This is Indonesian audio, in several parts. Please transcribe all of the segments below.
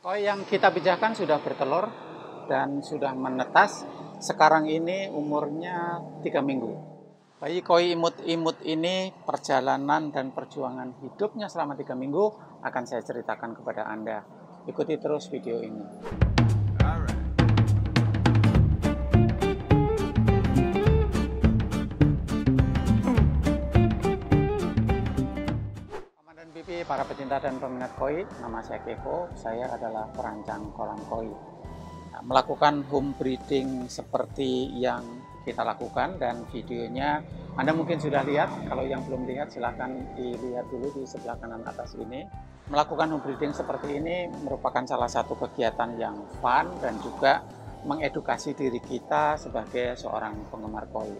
Koi yang kita pijahkan sudah bertelur dan sudah menetas. Sekarang ini umurnya 3 minggu. Bayi koi imut-imut ini perjalanan dan perjuangan hidupnya selama 3 minggu akan saya ceritakan kepada Anda. Ikuti terus video ini. Para pecinta dan peminat koi, nama saya Kevo, saya adalah perancang kolam koi. Nah, melakukan home breeding seperti yang kita lakukan dan videonya Anda mungkin sudah lihat. Kalau yang belum lihat silahkan dilihat dulu di sebelah kanan atas ini. Melakukan home breeding seperti ini merupakan salah satu kegiatan yang fun dan juga mengedukasi diri kita sebagai seorang penggemar koi.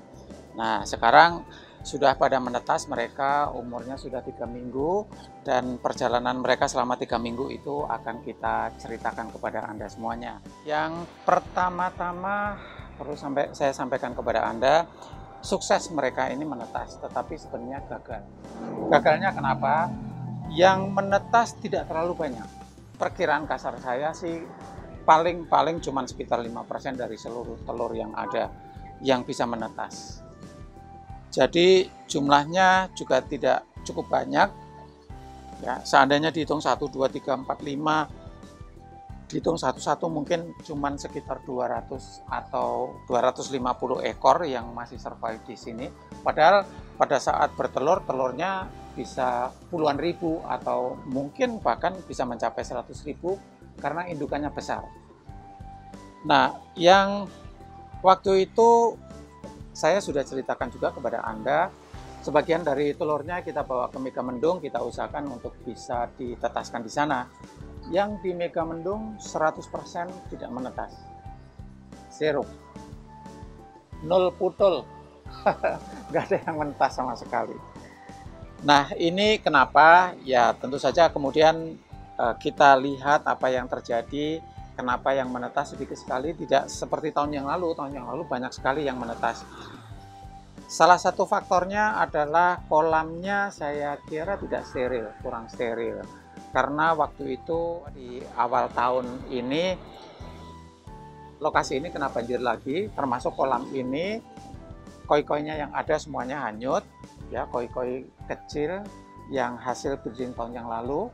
Nah, sekarang sudah pada menetas, mereka umurnya sudah 3 minggu dan perjalanan mereka selama 3 minggu itu akan kita ceritakan kepada Anda semuanya. Yang pertama-tama perlu saya sampaikan kepada Anda, sukses mereka ini menetas, tetapi sebenarnya gagal. Gagalnya kenapa? Yang menetas tidak terlalu banyak. Perkiraan kasar saya sih paling cuma sekitar 5% dari seluruh telur yang ada yang bisa menetas. Jadi jumlahnya juga tidak cukup banyak. Ya, seandainya dihitung 1, 2, 3, 4, 5, dihitung satu-satu mungkin cuman sekitar 200 atau 250 ekor yang masih survive di sini. Padahal pada saat bertelur, telurnya bisa puluhan ribu atau mungkin bahkan bisa mencapai 100.000 karena indukannya besar. Nah, yang waktu itu saya sudah ceritakan juga kepada Anda, sebagian dari telurnya kita bawa ke Megamendung, kita usahakan untuk bisa ditetaskan di sana. Yang di Megamendung 100% tidak menetas. Zero. Nol putul. Nggak ada yang menetas sama sekali. Nah, ini kenapa? Ya, tentu saja kemudian kita lihat apa yang terjadi. Kenapa yang menetas sedikit sekali, tidak seperti tahun yang lalu. Tahun yang lalu banyak sekali yang menetas. Salah satu faktornya adalah kolamnya saya kira tidak steril, kurang steril. Karena waktu itu di awal tahun ini, lokasi ini kena banjir lagi, termasuk kolam ini, koi-koinya yang ada semuanya hanyut, ya, koi-koi kecil yang hasil breeding tahun yang lalu.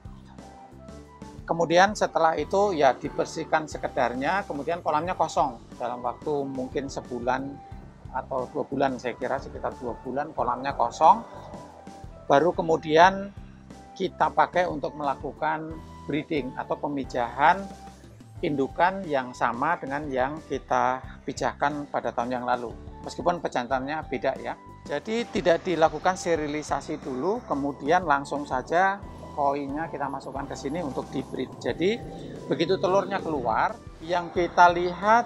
Kemudian setelah itu ya dibersihkan sekedarnya, kemudian kolamnya kosong dalam waktu mungkin sebulan atau 2 bulan, saya kira sekitar 2 bulan kolamnya kosong. Baru kemudian kita pakai untuk melakukan breeding atau pemijahan indukan yang sama dengan yang kita pijahkan pada tahun yang lalu. Meskipun pejantannya beda ya. Jadi tidak dilakukan sterilisasi dulu, kemudian langsung saja koinya kita masukkan ke sini untuk dibreed. Jadi begitu telurnya keluar, yang kita lihat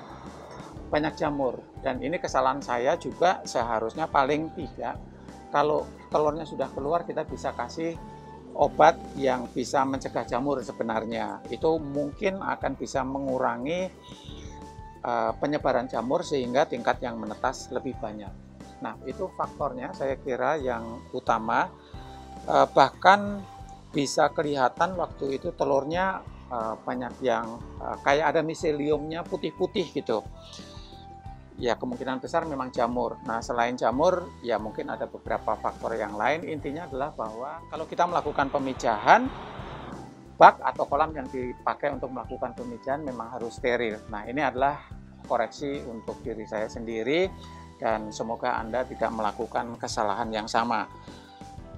banyak jamur. Dan ini kesalahan saya juga, seharusnya paling tidak kalau telurnya sudah keluar kita bisa kasih obat yang bisa mencegah jamur sebenarnya. Itu mungkin akan bisa mengurangi penyebaran jamur sehingga tingkat yang menetas lebih banyak. Nah, itu faktornya saya kira yang utama. Bahkan bisa kelihatan waktu itu telurnya banyak yang kayak ada miseliumnya putih-putih gitu. Ya, kemungkinan besar memang jamur. Nah, selain jamur, ya mungkin ada beberapa faktor yang lain. Intinya adalah bahwa kalau kita melakukan pemijahan, bak atau kolam yang dipakai untuk melakukan pemijahan memang harus steril. Nah, ini adalah koreksi untuk diri saya sendiri dan semoga Anda tidak melakukan kesalahan yang sama.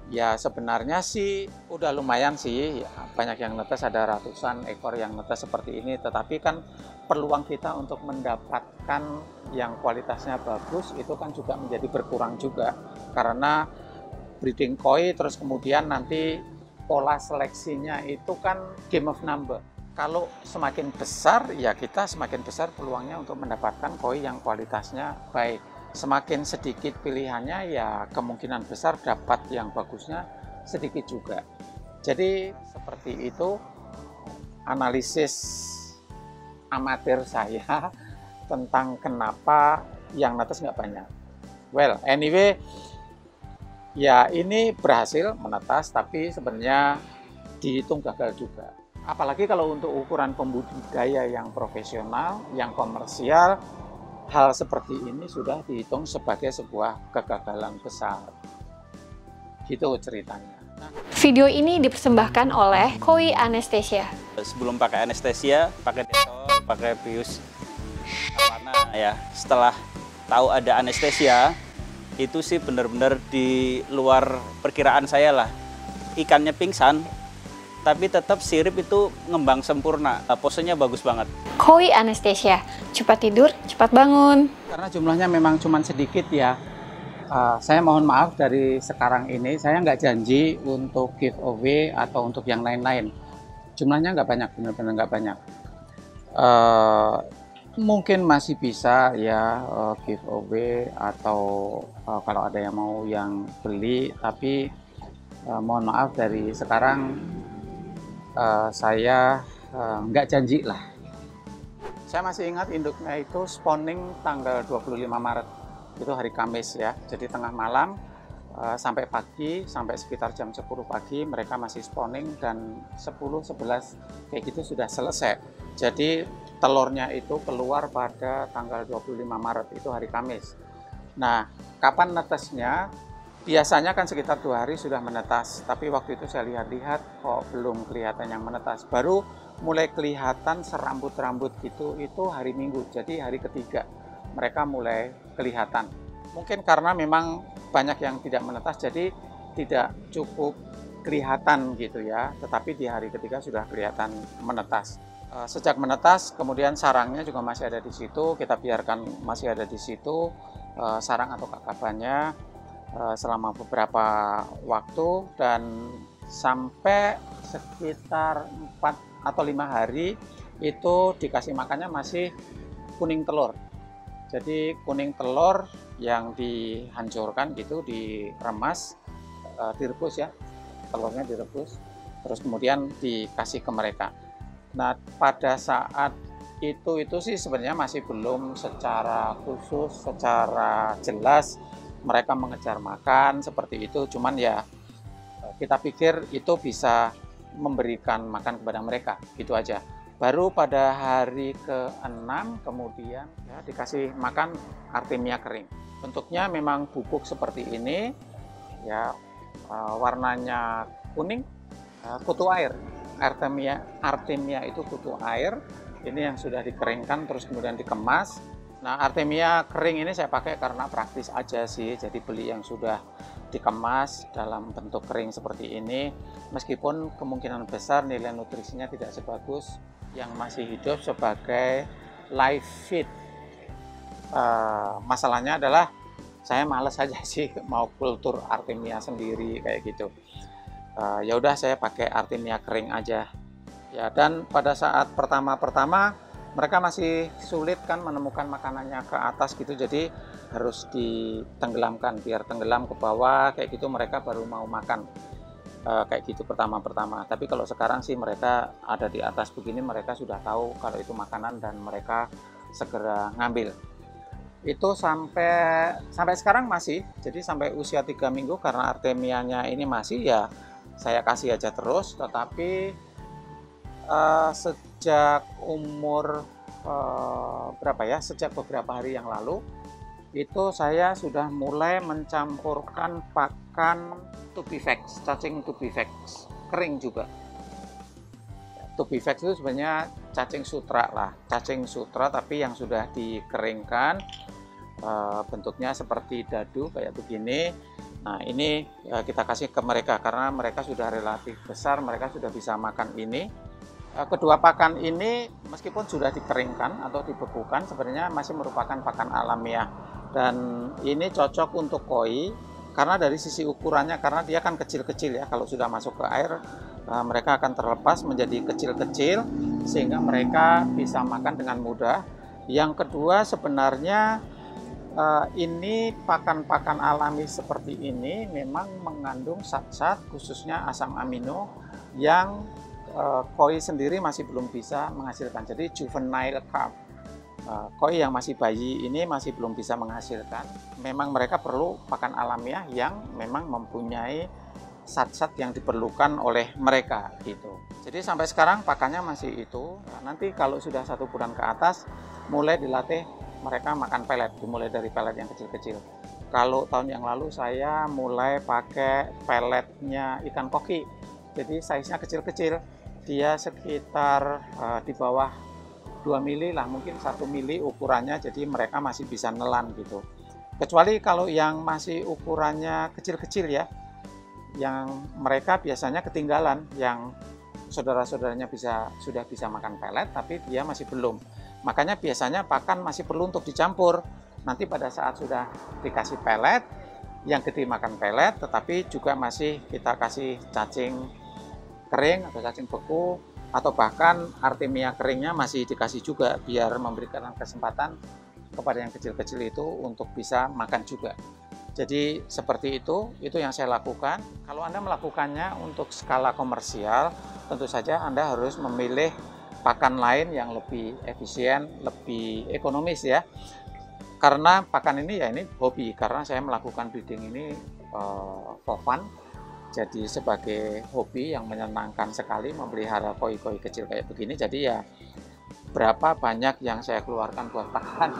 Ya sebenarnya sih udah lumayan sih, banyak yang netes, ada ratusan ekor yang netes seperti ini, tetapi kan peluang kita untuk mendapatkan yang kualitasnya bagus itu kan juga menjadi berkurang juga karena breeding koi terus kemudian nanti pola seleksinya itu kan game of number. Kalau semakin besar ya kita semakin besar peluangnya untuk mendapatkan koi yang kualitasnya baik. Semakin sedikit pilihannya ya kemungkinan besar dapat yang bagusnya sedikit juga. Jadi seperti itu analisis amatir saya tentang kenapa yang netes nggak banyak. Well, anyway, ya ini berhasil menetas tapi sebenarnya dihitung gagal juga. Apalagi kalau untuk ukuran pembudidaya yang profesional, yang komersial, hal seperti ini sudah dihitung sebagai sebuah kegagalan besar. Gitu ceritanya. Video ini dipersembahkan oleh Koi Anesthesia. Sebelum pakai anestesia, pakai detol, pakai bius awana ya. Setelah tahu ada anestesia, itu sih benar-benar di luar perkiraan saya lah. Ikannya pingsan, tapi tetap sirip itu ngembang sempurna. Posenya bagus banget. Koi Anesthesia, cepat tidur, cepat bangun. Karena jumlahnya memang cuma sedikit ya. Saya mohon maaf dari sekarang ini, saya nggak janji untuk giveaway atau untuk yang lain-lain. Jumlahnya nggak banyak, benar-benar nggak banyak. Mungkin masih bisa ya giveaway atau kalau ada yang mau yang beli, tapi mohon maaf dari sekarang saya nggak janji lah. Saya masih ingat induknya itu spawning tanggal 25 Maret. Itu hari Kamis ya, jadi tengah malam sampai pagi, sampai sekitar jam 10 pagi mereka masih spawning, dan 10-11 kayak gitu sudah selesai. Jadi telurnya itu keluar pada tanggal 25 Maret, itu hari Kamis. Nah, kapan netesnya? Biasanya kan sekitar 2 hari sudah menetas, tapi waktu itu saya lihat-lihat kok belum kelihatan yang menetas. Baru mulai kelihatan serambut-rambut gitu, itu hari Minggu, jadi hari ketiga mereka mulai kelihatan. Mungkin karena memang banyak yang tidak menetas, jadi tidak cukup kelihatan gitu ya, tetapi di hari ketiga sudah kelihatan menetas. Sejak menetas, kemudian sarangnya juga masih ada di situ, kita biarkan masih ada di situ sarang atau kakabannya selama beberapa waktu, dan sampai sekitar 4 atau 5 hari itu dikasih makannya masih kuning telur. Jadi kuning telur yang dihancurkan gitu, diremas, direbus ya, telurnya direbus, terus kemudian dikasih ke mereka. Nah, pada saat itu sih sebenarnya masih belum secara khusus, secara jelas mereka mengejar makan seperti itu, cuman ya kita pikir itu bisa memberikan makan kepada mereka, gitu aja. Baru pada hari ke-6 kemudian ya, dikasih makan Artemia kering. Bentuknya memang bubuk seperti ini, ya warnanya kuning, kutu air. Artemia itu kutu air. Ini yang sudah dikeringkan terus kemudian dikemas. Nah, Artemia kering ini saya pakai karena praktis aja sih. Jadi beli yang sudah dikemas dalam bentuk kering seperti ini, meskipun kemungkinan besar nilai nutrisinya tidak sebagus yang masih hidup sebagai live feed. Masalahnya adalah saya males aja sih mau kultur Artemia sendiri kayak gitu. Ya udah saya pakai Artemia kering aja. Ya, dan pada saat pertama-pertama mereka masih sulit kan menemukan makanannya ke atas gitu, jadi harus ditenggelamkan, biar tenggelam ke bawah kayak gitu mereka baru mau makan. Kayak gitu pertama-pertama. Tapi kalau sekarang sih mereka ada di atas begini, mereka sudah tahu kalau itu makanan dan mereka segera ngambil. Itu sampai sekarang masih, jadi sampai usia 3 minggu karena Artemianya ini masih, ya saya kasih aja terus. Tetapi sejak umur berapa ya, sejak beberapa hari yang lalu itu saya sudah mulai mencampurkan pakan Tubivex, cacing Tubivex kering juga. Tubivex itu sebenarnya cacing sutra lah, cacing sutra tapi yang sudah dikeringkan, bentuknya seperti dadu kayak begini. Nah, ini kita kasih ke mereka karena mereka sudah relatif besar, mereka sudah bisa makan ini. Kedua pakan ini meskipun sudah dikeringkan atau dibekukan, sebenarnya masih merupakan pakan alamiah, dan ini cocok untuk koi karena dari sisi ukurannya, karena dia kan kecil-kecil ya, kalau sudah masuk ke air mereka akan terlepas menjadi kecil-kecil sehingga mereka bisa makan dengan mudah. Yang kedua, sebenarnya ini pakan-pakan alami seperti ini memang mengandung zat-zat khususnya asam amino yang koi sendiri masih belum bisa menghasilkan. Jadi juvenile carp, koi yang masih bayi ini masih belum bisa menghasilkan. Memang mereka perlu pakan alamiah yang memang mempunyai zat-zat yang diperlukan oleh mereka gitu. Jadi sampai sekarang pakannya masih itu. Nah, nanti kalau sudah 1 bulan ke atas mulai dilatih mereka makan pelet, dimulai dari pelet yang kecil-kecil. Kalau tahun yang lalu saya mulai pakai peletnya ikan koki. Jadi size-nya kecil-kecil. Dia sekitar di bawah 2 mili lah, mungkin 1 mili ukurannya, jadi mereka masih bisa nelan gitu. Kecuali kalau yang masih ukurannya kecil-kecil ya, yang mereka biasanya ketinggalan, yang saudara-saudaranya sudah bisa makan pelet tapi dia masih belum. Makanya biasanya pakan masih perlu untuk dicampur. Nanti pada saat sudah dikasih pelet, yang gede makan pelet, tetapi juga masih kita kasih cacing kering atau cacing beku, atau bahkan artemia keringnya masih dikasih juga biar memberikan kesempatan kepada yang kecil-kecil itu untuk bisa makan juga. Jadi seperti itu yang saya lakukan. Kalau Anda melakukannya untuk skala komersial, tentu saja Anda harus memilih pakan lain yang lebih efisien, lebih ekonomis ya. Karena pakan ini ya ini hobi, karena saya melakukan breeding ini for fun. Jadi sebagai hobi yang menyenangkan sekali memelihara koi-koi kecil kayak begini. Jadi ya berapa banyak yang saya keluarkan buat pakan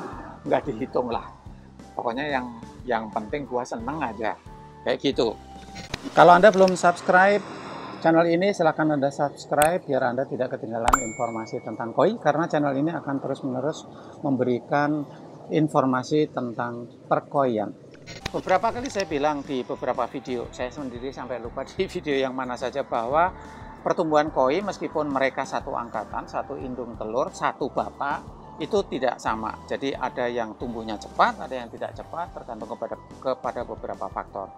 nggak dihitung lah. Pokoknya yang penting gua seneng aja kayak gitu. Kalau Anda belum subscribe channel ini, silahkan Anda subscribe biar Anda tidak ketinggalan informasi tentang koi, karena channel ini akan terus-menerus memberikan informasi tentang perkoian. Beberapa kali saya bilang di beberapa video, saya sendiri sampai lupa di video yang mana saja, bahwa pertumbuhan koi meskipun mereka satu angkatan, satu indung telur, satu bapak, itu tidak sama. Jadi ada yang tumbuhnya cepat, ada yang tidak cepat, tergantung kepada beberapa faktor.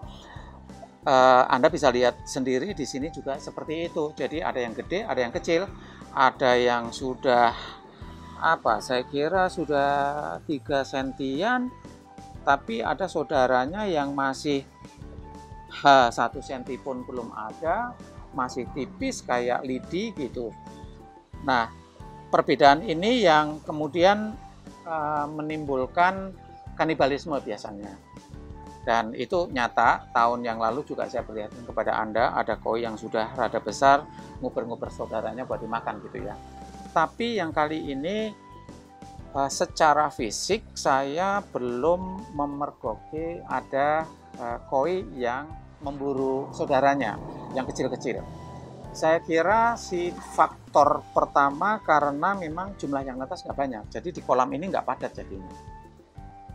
Anda bisa lihat sendiri di sini juga seperti itu. Jadi ada yang gede, ada yang kecil, ada yang sudah saya kira sudah 3 sentian, tapi ada saudaranya yang masih 1 senti pun belum ada, masih tipis kayak lidi gitu. Nah, perbedaan ini yang kemudian menimbulkan kanibalisme biasanya. Dan itu nyata, tahun yang lalu juga saya perlihatkan kepada Anda, ada koi yang sudah rada besar, nguber-nguber saudaranya buat dimakan gitu ya. Tapi yang kali ini secara fisik saya belum memergoki ada koi yang memburu saudaranya yang kecil-kecil. Saya kira si faktor pertama karena memang jumlah yang netas nggak banyak, jadi di kolam ini nggak padat jadinya.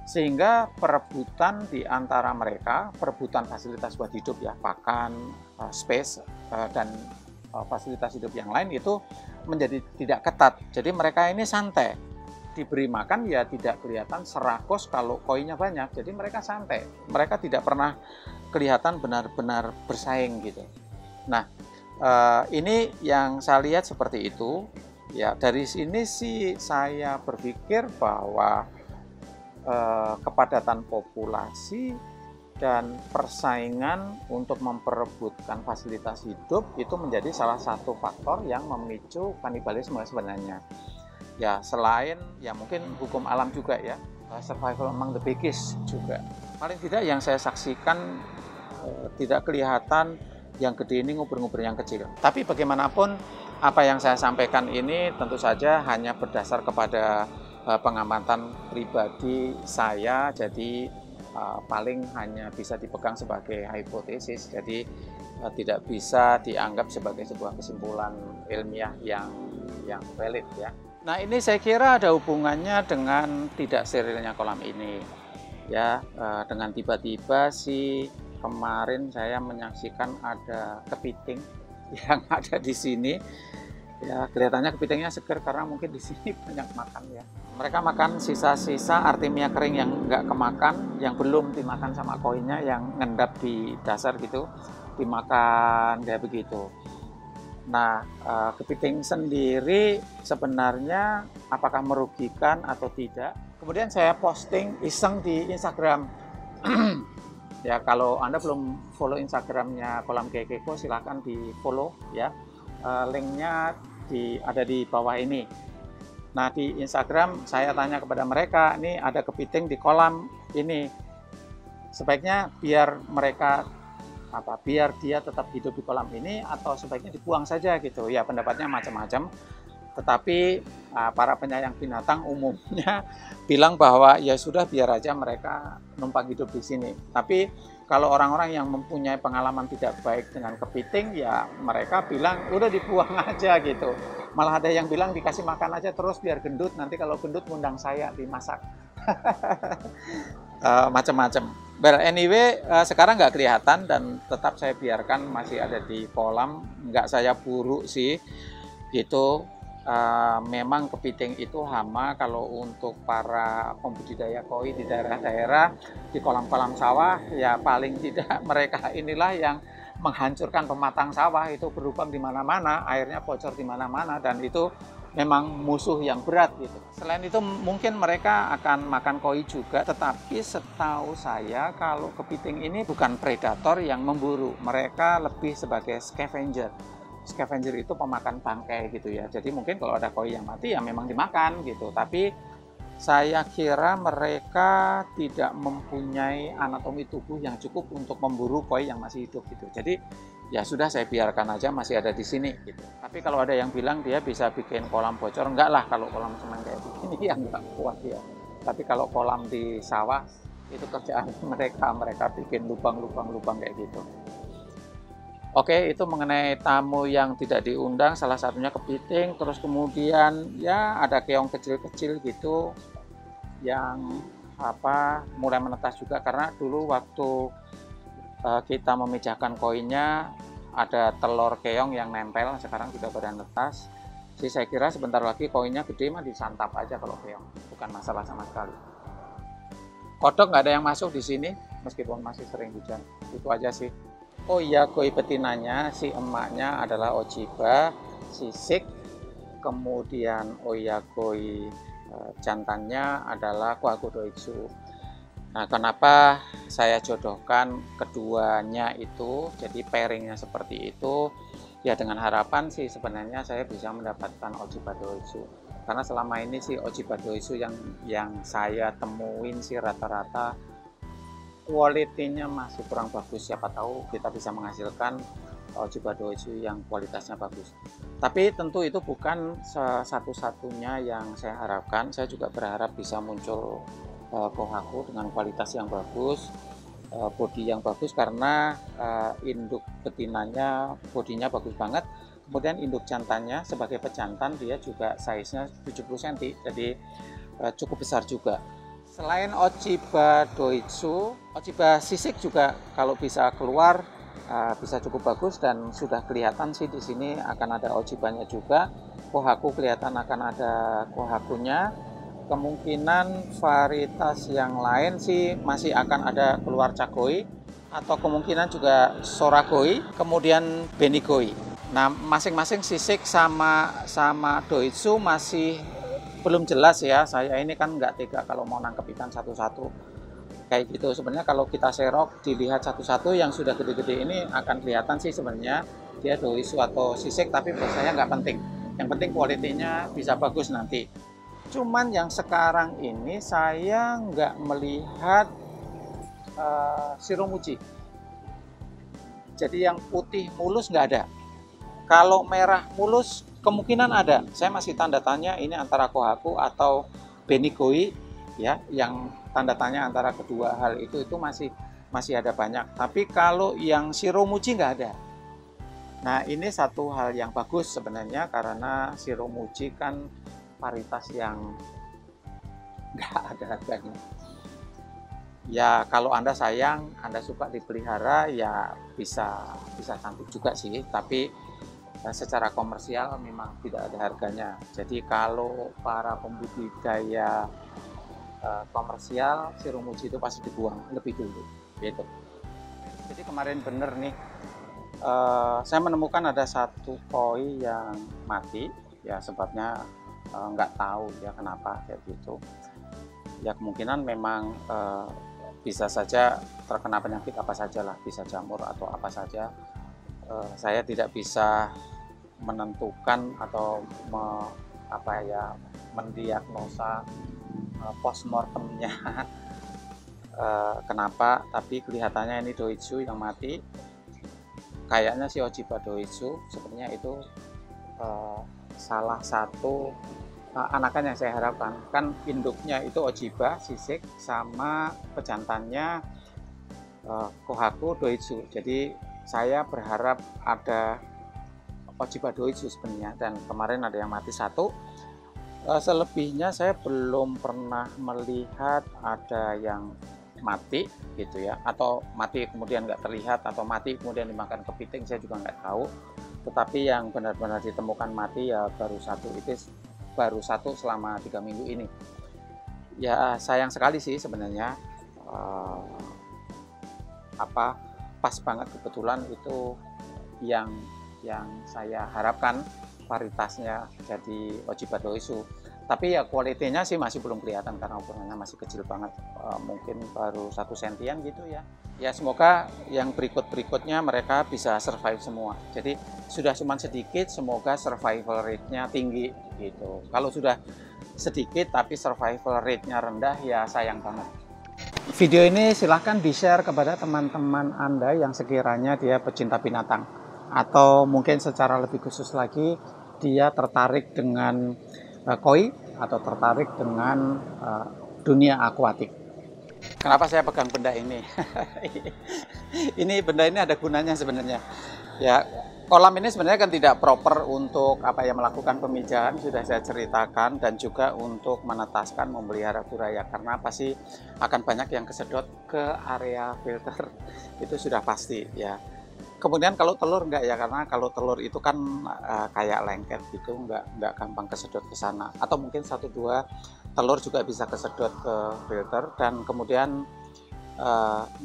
Sehingga perebutan di antara mereka, perebutan fasilitas buat hidup ya, pakan, space, dan fasilitas hidup yang lain itu menjadi tidak ketat. Jadi mereka ini santai, diberi makan ya tidak kelihatan serakos kalau koinya banyak. Jadi mereka santai, mereka tidak pernah kelihatan benar-benar bersaing gitu. Nah, ini yang saya lihat seperti itu ya. Dari sini sih saya berpikir bahwa kepadatan populasi dan persaingan untuk memperebutkan fasilitas hidup itu menjadi salah satu faktor yang memicu kanibalisme sebenarnya ya. Selain ya mungkin hukum alam juga ya, survival among the biggest juga. Paling tidak yang saya saksikan tidak kelihatan yang gede ini nguber-nguber yang kecil. Tapi bagaimanapun apa yang saya sampaikan ini tentu saja hanya berdasar kepada pengamatan pribadi saya, jadi paling hanya bisa dipegang sebagai hipotesis, jadi tidak bisa dianggap sebagai sebuah kesimpulan ilmiah yang valid ya. Nah, ini saya kira ada hubungannya dengan tidak sterilnya kolam ini ya. Dengan tiba-tiba sih kemarin saya menyaksikan ada kepiting yang ada di sini. Ya, kelihatannya kepitingnya seger karena mungkin di sini banyak makan ya. Mereka makan sisa-sisa artemia kering yang nggak kemakan, yang belum dimakan sama koinya, yang ngendap di dasar gitu, dimakan kayak begitu. Nah, kepiting sendiri sebenarnya apakah merugikan atau tidak? Kemudian saya posting iseng di Instagram. Ya, kalau Anda belum follow Instagramnya Kolam Kekeko, silahkan di follow ya. Linknya ada di bawah ini. Nah, di Instagram saya tanya kepada mereka, ini ada kepiting di kolam ini. Sebaiknya biar mereka apa biar dia tetap hidup di kolam ini atau sebaiknya dibuang saja gitu ya, pendapatnya macam-macam. Tetapi para penyayang binatang umumnya bilang bahwa ya sudah biar aja mereka numpang hidup di sini. Tapi kalau orang-orang yang mempunyai pengalaman tidak baik dengan kepiting ya mereka bilang udah dibuang aja gitu. Malah ada yang bilang dikasih makan aja terus biar gendut, nanti kalau gendut ngundang saya dimasak. Macam-macam. Well, anyway, sekarang nggak kelihatan dan tetap saya biarkan masih ada di kolam, nggak saya buru sih gitu. Memang kepiting itu hama kalau untuk para pembudidaya koi di daerah-daerah di kolam-kolam sawah ya paling tidak mereka inilah yang menghancurkan pematang sawah, itu berlubang di mana-mana, airnya bocor di mana-mana dan itu memang musuh yang berat gitu. Selain itu mungkin mereka akan makan koi juga, tetapi setahu saya kalau kepiting ini bukan predator yang memburu, mereka lebih sebagai scavenger. Scavenger itu pemakan bangkai gitu ya. Jadi mungkin kalau ada koi yang mati ya memang dimakan gitu. Tapi saya kira mereka tidak mempunyai anatomi tubuh yang cukup untuk memburu koi yang masih hidup gitu. Jadi ya sudah saya biarkan aja masih ada di sini gitu. Tapi kalau ada yang bilang dia bisa bikin kolam bocor, enggak lah kalau kolam semen kayak begini ya enggak kuat ya. Tapi kalau kolam di sawah itu kerjaan mereka bikin lubang-lubang kayak gitu. Oke, itu mengenai tamu yang tidak diundang, salah satunya kepiting, terus kemudian ya ada keong kecil-kecil gitu yang mulai menetas juga karena dulu waktu kita memijahkan koinnya ada telur keong yang nempel, sekarang juga pada netas. Jadi saya kira sebentar lagi koinnya gede mah disantap aja kalau keong, bukan masalah sama sekali. Kodok nggak ada yang masuk di sini meskipun masih sering hujan, itu aja sih. Oh iya, koi betinanya si emaknya adalah Ojiba, sisik, kemudian oyakoi jantannya adalah Kohaku Doitsu. Nah, kenapa saya jodohkan keduanya itu, jadi pairingnya seperti itu, ya dengan harapan sih sebenarnya saya bisa mendapatkan Ojiba Doitsu. Karena selama ini sih Ojiba Doitsu yang saya temuin sih rata-rata kualitinya masih kurang bagus. Siapa tahu kita bisa menghasilkan Ojiba Doitsu yang kualitasnya bagus. Tapi tentu itu bukan satu-satunya yang saya harapkan. Saya juga berharap bisa muncul Kohaku dengan kualitas yang bagus, bodi yang bagus karena induk betinanya bodinya bagus banget. Kemudian induk jantannya sebagai pejantan dia juga size-nya 70 cm, jadi cukup besar juga. Selain Ojiba Doitsu, Ojiba sisik juga kalau bisa keluar bisa cukup bagus dan sudah kelihatan sih di sini akan ada Ojibanya juga. Kohaku kelihatan akan ada Kohakunya. Kemungkinan varietas yang lain sih masih akan ada keluar Chagoi atau kemungkinan juga Sorakoi, kemudian Benigoi. Nah, masing-masing sisik sama Doitsu masih belum jelas ya. Saya ini kan nggak tega kalau mau nangkep ikan satu-satu kayak gitu. Sebenarnya kalau kita serok dilihat satu-satu yang sudah gede-gede ini akan kelihatan sih sebenarnya dia Doitsu atau sisik, tapi buat saya nggak penting. Yang penting kualitinya bisa bagus nanti. Cuman yang sekarang ini saya nggak melihat Shiromuji. Jadi yang putih mulus nggak ada. Kalau merah mulus kemungkinan ada. Saya masih tanda tanya ini antara Kohaku atau Benigoi ya, yang tanda tanya antara kedua hal itu masih ada banyak. Tapi kalau yang Shiromuji nggak ada. Nah, ini satu hal yang bagus sebenarnya karena Shiromuji kan varietas yang nggak ada harganya. Ya kalau Anda sayang, Anda suka dipelihara ya bisa cantik juga sih, tapi secara komersial memang tidak ada harganya. Jadi kalau para pembudidaya komersial, Shiromuji itu pasti dibuang lebih dulu gitu. Jadi kemarin bener nih, saya menemukan ada satu koi yang mati, ya sebabnya nggak tahu ya kenapa kayak gitu. Ya kemungkinan memang bisa saja terkena penyakit apa saja lah, bisa jamur atau apa saja. Saya tidak bisa menentukan atau mendiagnosa postmortemnya kenapa, tapi kelihatannya ini Doitsu yang mati. kayaknya si Ojiba Doitsu sebenarnya itu salah satu anakan yang saya harapkan. Kan induknya itu Ojiba sisik sama pejantannya Kohaku Doitsu. Jadi saya berharap ada Ojiba Doitsu sebenarnya, dan kemarin ada yang mati satu. Selebihnya saya belum pernah melihat ada yang mati gitu ya, atau mati kemudian nggak terlihat, atau mati kemudian dimakan kepiting, saya juga nggak tahu. Tetapi yang benar-benar ditemukan mati ya baru satu, itu baru satu selama 3 minggu ini. Ya sayang sekali sih sebenarnya, pas banget kebetulan itu yang saya harapkan varietasnya jadi Ojiba Doitsu. Tapi ya kualitinya sih masih belum kelihatan karena ukurannya masih kecil banget, mungkin baru 1 sentian gitu ya. Ya semoga yang berikutnya mereka bisa survive semua. Jadi sudah cuma sedikit, semoga survival rate-nya tinggi gitu. Kalau sudah sedikit tapi survival rate-nya rendah, ya sayang banget. Video ini silahkan di-share kepada teman-teman Anda yang sekiranya dia pecinta binatang, atau mungkin secara lebih khusus lagi dia tertarik dengan koi atau tertarik dengan dunia akuatik. Kenapa saya pegang benda ini? Benda ini ada gunanya sebenarnya. Ya, kolam ini sebenarnya kan tidak proper untuk melakukan pemijahan, sudah saya ceritakan, dan juga untuk menetaskan, memelihara buaya, karena pasti akan banyak yang kesedot ke area filter. Itu sudah pasti ya. Kemudian kalau telur enggak ya, karena kalau telur itu kan kayak lengket gitu, enggak gampang kesedot ke sana. Atau mungkin 1-2 telur juga bisa kesedot ke filter dan kemudian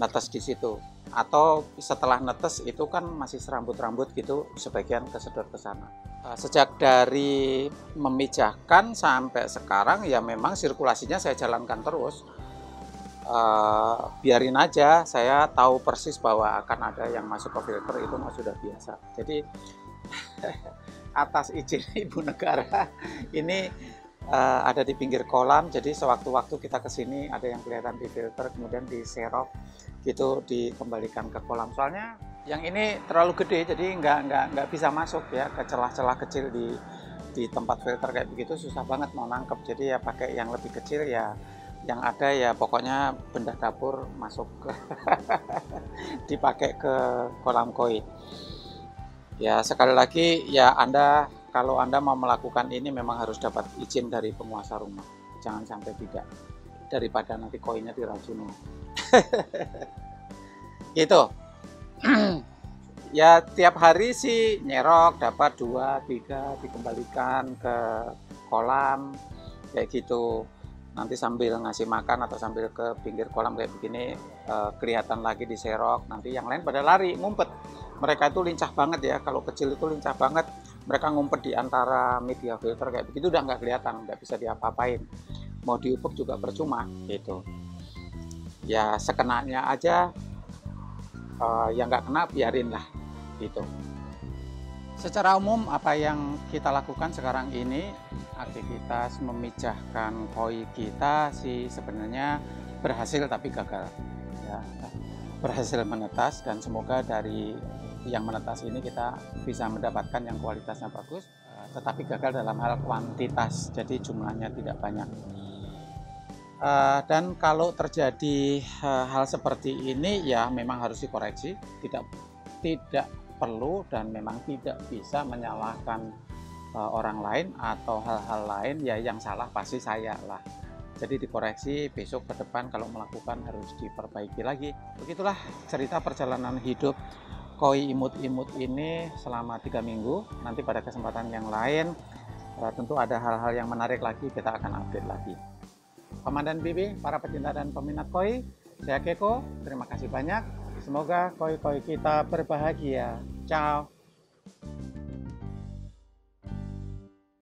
netes di situ. Atau setelah netes itu kan masih serambut-rambut gitu, sebagian kesedot ke sana. Sejak dari memijahkan sampai sekarang ya memang sirkulasinya saya jalankan terus. Biarin aja, saya tahu persis bahwa akan ada yang masuk ke filter, itu mah sudah biasa. Jadi atas izin Ibu Negara ini ada di pinggir kolam, jadi sewaktu-waktu kita kesini ada yang kelihatan di filter, kemudian diserok gitu, dikembalikan ke kolam. Soalnya yang ini terlalu gede, jadi nggak bisa masuk ya ke celah-celah kecil di tempat filter kayak begitu, susah banget mau nangkep. Jadi ya pakai yang lebih kecil ya. Yang ada ya pokoknya benda dapur masuk ke dipakai ke kolam koi. Ya sekali lagi ya, kalau Anda mau melakukan ini memang harus dapat izin dari penguasa rumah. Jangan sampai tidak, daripada nanti koinnya diracuni. Gitu. Ya tiap hari sih nyerok dapat 2-3, dikembalikan ke kolam kayak gitu. Nanti sambil ngasih makan atau sambil ke pinggir kolam kayak begini, kelihatan lagi diserok, nanti yang lain pada lari ngumpet. Mereka itu lincah banget ya, kalau kecil itu lincah banget, mereka ngumpet di antara media filter kayak begitu, udah nggak kelihatan, nggak bisa diapa-apain, mau diupuk juga percuma gitu. Ya sekenanya aja, yang nggak kena biarin lah gitu. Secara umum apa yang kita lakukan sekarang ini, aktivitas memijahkan koi kita sih sebenarnya berhasil tapi gagal ya. Berhasil menetas, dan semoga dari yang menetas ini kita bisa mendapatkan yang kualitasnya bagus, tetapi gagal dalam hal kuantitas, jadi jumlahnya tidak banyak. Dan kalau terjadi hal seperti ini ya memang harus dikoreksi, tidak perlu dan memang tidak bisa menyalahkan orang lain atau hal-hal lain, ya yang salah pasti saya lah. Jadi dikoreksi, besok ke depan kalau melakukan harus diperbaiki lagi. Begitulah cerita perjalanan hidup koi imut-imut ini selama 3 minggu. Nanti pada kesempatan yang lain tentu ada hal-hal yang menarik lagi, kita akan update lagi. Komandan BB, para pecinta dan peminat koi, saya Keko, terima kasih banyak. Semoga koi-koi kita berbahagia. Ciao.